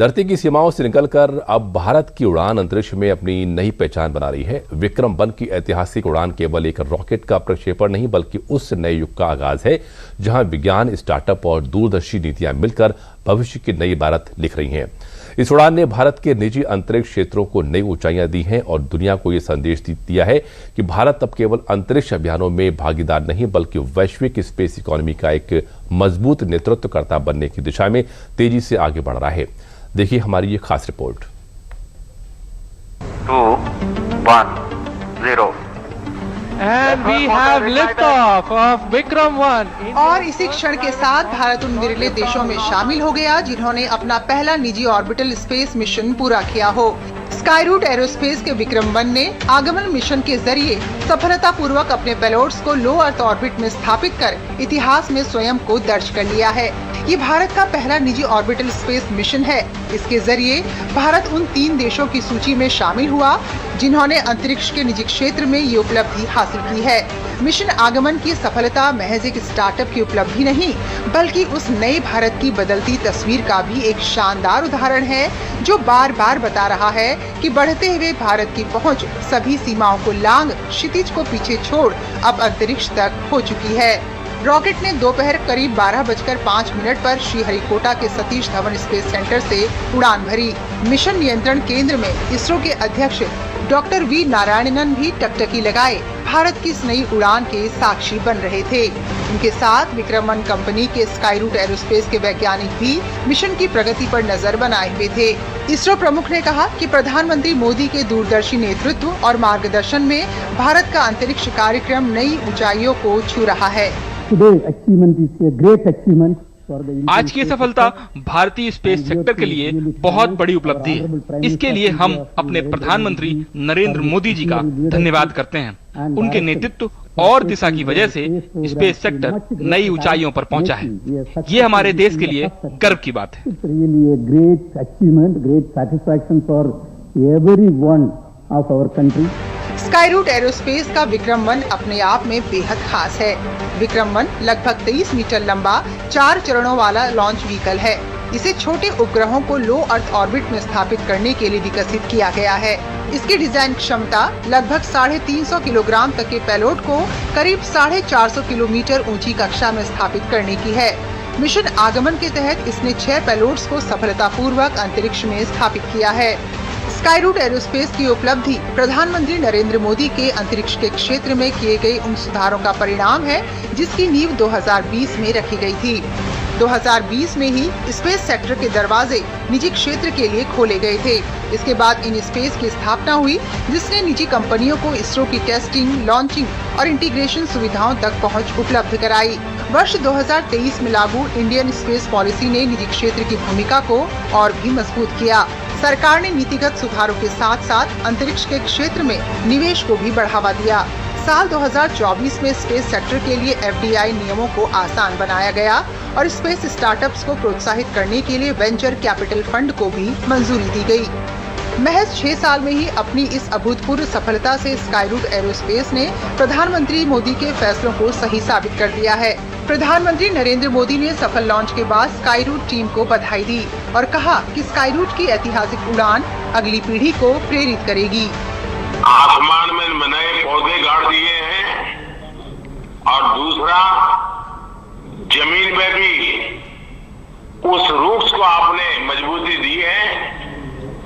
धरती की सीमाओं से निकलकर अब भारत की उड़ान अंतरिक्ष में अपनी नई पहचान बना रही है। विक्रम 1 की ऐतिहासिक उड़ान केवल एक रॉकेट का प्रक्षेपण नहीं बल्कि उस नए युग का आगाज है जहां विज्ञान, स्टार्टअप और दूरदर्शी नीतियां मिलकर भविष्य की नई इबारत लिख रही हैं। इस उड़ान ने भारत के निजी अंतरिक्ष क्षेत्रों को नई ऊंचाइयां दी हैं और दुनिया को यह संदेश दिया है कि भारत अब केवल अंतरिक्ष अभियानों में भागीदार नहीं बल्कि वैश्विक स्पेस इकोनॉमी का एक मजबूत नेतृत्वकर्ता बनने की दिशा में तेजी से आगे बढ़ रहा है। देखिए हमारी ये खास report. 2, 1, 0 And we have liftoff of Vikram 1. और इसी क्षण के साथ भारत उन विरले देशों में शामिल हो गया जिन्होंने अपना पहला निजी ऑर्बिटल स्पेस मिशन पूरा किया हो। स्काईरूट एरोस्पेस के विक्रम 1 ने आगमन मिशन के जरिए सफलतापूर्वक अपने पेलोड्स को लो अर्थ ऑर्बिट में स्थापित कर इतिहास में स्वयं को दर्ज कर लिया है। ये भारत का पहला निजी ऑर्बिटल स्पेस मिशन है। इसके जरिए भारत उन 3 देशों की सूची में शामिल हुआ जिन्होंने अंतरिक्ष के निजी क्षेत्र में ये उपलब्धि हासिल की है। मिशन आगमन की सफलता महज एक स्टार्टअप की उपलब्धि नहीं बल्कि उस नए भारत की बदलती तस्वीर का भी एक शानदार उदाहरण है जो बार बार बता रहा है कि बढ़ते हुए भारत की पहुंच सभी सीमाओं को लांघ क्षितिज को पीछे छोड़ अब अंतरिक्ष तक हो चुकी है। रॉकेट ने दोपहर करीब 12:05 पर श्रीहरिकोटा के सतीश धवन स्पेस सेंटर से उड़ान भरी। मिशन नियंत्रण केंद्र में इसरो के अध्यक्ष डॉक्टर वी नारायणन भी टकटकी लगाए भारत की इस नई उड़ान के साक्षी बन रहे थे। उनके साथ विक्रम 1 कंपनी के स्काईरूट एरोस्पेस के वैज्ञानिक भी मिशन की प्रगति पर नजर बनाए हुए थे। इसरो प्रमुख ने कहा कि प्रधानमंत्री मोदी के दूरदर्शी नेतृत्व और मार्गदर्शन में भारत का अंतरिक्ष कार्यक्रम नई ऊंचाइयों को छू रहा है। आज की सफलता भारतीय स्पेस सेक्टर के लिए बहुत बड़ी उपलब्धि है। इसके लिए हम अपने प्रधानमंत्री नरेंद्र मोदी जी का धन्यवाद करते हैं। उनके नेतृत्व और दिशा की वजह से स्पेस सेक्टर नई ऊंचाइयों पर पहुंचा है। ये हमारे देश के लिए गर्व की बात है। स्काईरूट एरोस्पेस का विक्रम 1 अपने आप में बेहद खास है। विक्रम 1 लगभग 23 मीटर लंबा 4 चरणों वाला लॉन्च व्हीकल है। इसे छोटे उपग्रहों को लो अर्थ ऑर्बिट में स्थापित करने के लिए विकसित किया गया है। इसकी डिजाइन क्षमता लगभग 350 किलोग्राम तक के पेलोड को करीब 450 किलोमीटर ऊंची कक्षा में स्थापित करने की है। मिशन आगमन के तहत इसने 6 पेलोड्स को सफलतापूर्वक अंतरिक्ष में स्थापित किया है। स्काईरूट एरोस्पेस की उपलब्धि प्रधानमंत्री नरेंद्र मोदी के अंतरिक्ष के क्षेत्र में किए गए उन सुधारों का परिणाम है जिसकी नींव 2020 में रखी गई थी। 2020 में ही स्पेस सेक्टर के दरवाजे निजी क्षेत्र के लिए खोले गए थे। इसके बाद इन स्पेस की स्थापना हुई जिसने निजी कंपनियों को इसरो की टेस्टिंग, लॉन्चिंग और इंटीग्रेशन सुविधाओं तक पहुंच उपलब्ध कराई। वर्ष 2023 में लागू इंडियन स्पेस पॉलिसी ने निजी क्षेत्र की भूमिका को और भी मजबूत किया। सरकार ने नीतिगत सुधारों के साथ साथ अंतरिक्ष के क्षेत्र में निवेश को भी बढ़ावा दिया। साल 2024 में स्पेस सेक्टर के लिए FDI नियमों को आसान बनाया गया और स्पेस स्टार्टअप्स को प्रोत्साहित करने के लिए वेंचर कैपिटल फंड को भी मंजूरी दी गई। महज 6 साल में ही अपनी इस अभूतपूर्व सफलता से स्काईरूट एरोस्पेस ने प्रधानमंत्री मोदी के फैसलों को सही साबित कर दिया है। प्रधानमंत्री नरेंद्र मोदी ने सफल लॉन्च के बाद स्काईरूट टीम को बधाई दी और कहा कि स्काईरूट की ऐतिहासिक उड़ान अगली पीढ़ी को प्रेरित करेगी। आसमान में नए पौधे गाड़ दिए हैं और दूसरा जमीन में भी उस रूट्स को आपने मजबूती दी है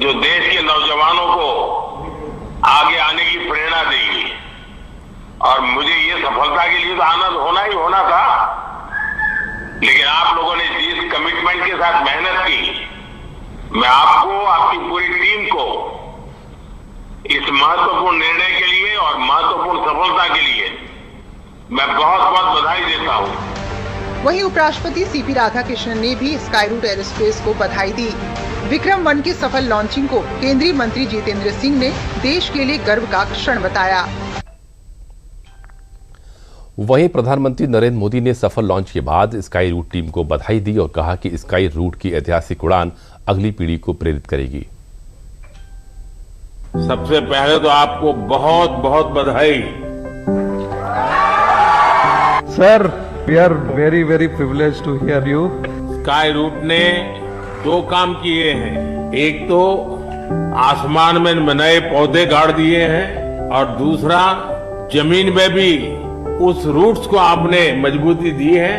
जो देश के नौजवानों को आगे आने की प्रेरणा देगी। और मुझे ये सफलता के लिए तो आनंद होना ही होना था, लेकिन आप लोगों ने जिस कमिटमेंट के साथ मेहनत की, मैं आपको, आपकी पूरी टीम को इस महत्वपूर्ण निर्णय के लिए और महत्वपूर्ण सफलता के लिए मैं बहुत बहुत बधाई देता हूँ। वहीं उपराष्ट्रपति CP राधाकृष्णन ने भी स्काईरूट एरोस्पेस को बधाई दी। विक्रम 1 की सफल लॉन्चिंग को केंद्रीय मंत्री जितेंद्र सिंह ने देश के लिए गर्व का क्षण बताया। वहीं प्रधानमंत्री नरेंद्र मोदी ने सफल लॉन्च के बाद स्काईरूट टीम को बधाई दी और कहा कि स्काईरूट की ऐतिहासिक उड़ान अगली पीढ़ी को प्रेरित करेगी। सबसे पहले तो आपको बहुत बहुत बधाई। Sir, we are very very privileged to hear you. Skyroot ने दो काम किए हैं। एक तो आसमान में नए पौधे गाड़ दिए हैं और दूसरा जमीन में भी उस रूट्स को आपने मजबूती दी है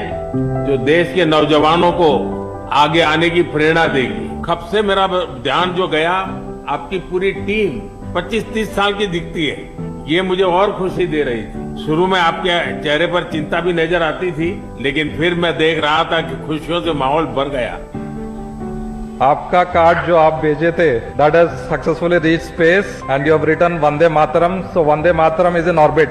जो देश के नौजवानों को आगे आने की प्रेरणा देगी। कब से मेरा ध्यान जो गया, आपकी पूरी टीम 25-30 साल की दिखती है, ये मुझे और खुशी दे रही थी। शुरू में आपके चेहरे पर चिंता भी नजर आती थी, लेकिन फिर मैं देख रहा था कि खुशियों से माहौल भर गया। आपका कार्ड जो आप भेजे थे, that has successfully reached space and you have written Vande Mataram, so Vande Mataram is in orbit.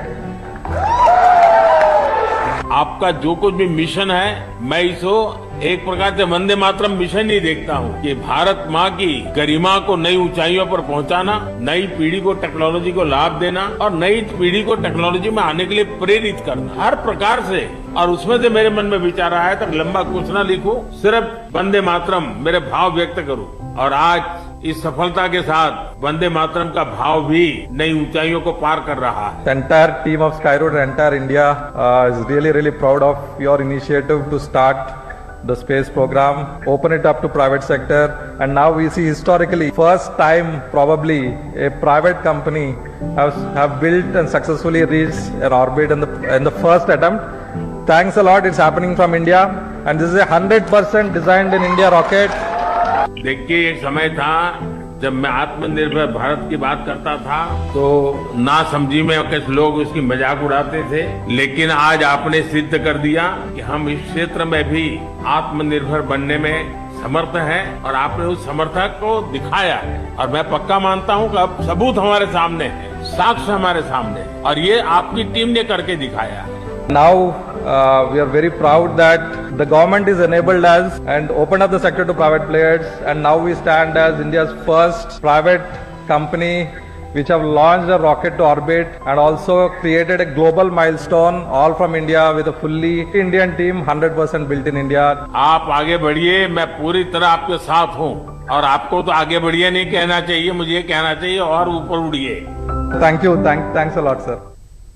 आपका जो कुछ भी मिशन है, मैं इसको एक प्रकार से वंदे मातरम मिशन ही देखता हूँ कि भारत माँ की गरिमा को नई ऊंचाइयों पर पहुँचाना, नई पीढ़ी को टेक्नोलॉजी को लाभ देना और नई पीढ़ी को टेक्नोलॉजी में आने के लिए प्रेरित करना हर प्रकार से। और उसमें से मेरे मन में विचार आया था लंबा कुछ ना लिखूं, सिर्फ वंदे मातरम मेरे भाव व्यक्त करूं। और आज इस सफलता के साथ वंदे मातरम का भाव भी नई ऊंचाइयों को पार कर रहा है। The entire team of Skyroad, entire India is really proud of your initiative to start the space program, open it up to private sector, and now we see historically first time probably a private company have built and successfully reached an orbit in the first attempt. Thanks a lot. It's happening from India, and this is a 100% designed in India rocket. देखिए, एक समय था जब मैं आत्मनिर्भर भारत की बात करता था तो ना समझी में कुछ लोग उसकी मजाक उड़ाते थे, लेकिन आज आपने सिद्ध कर दिया कि हम इस क्षेत्र में भी आत्मनिर्भर बनने में समर्थ हैं और आपने उस समर्थक को दिखाया है। और मैं पक्का मानता हूं कि अब सबूत हमारे सामने है, साक्ष्य हमारे सामने है, और ये आपकी टीम ने करके दिखाया है। Now we are very proud that the government is enabled us and opened up the sector to private players, and now we stand as India's first private company which have launched a rocket to orbit and also created a global milestone, all from India with a fully Indian team, 100% built in India. आप आगे बढ़िए, मैं पूरी तरह आपके साथ हूँ, और आपको तो आगे बढ़िए नहीं कहना चाहिए, मुझे कहना चाहिए और ऊपर उड़िए। Thank you, thanks a lot, sir.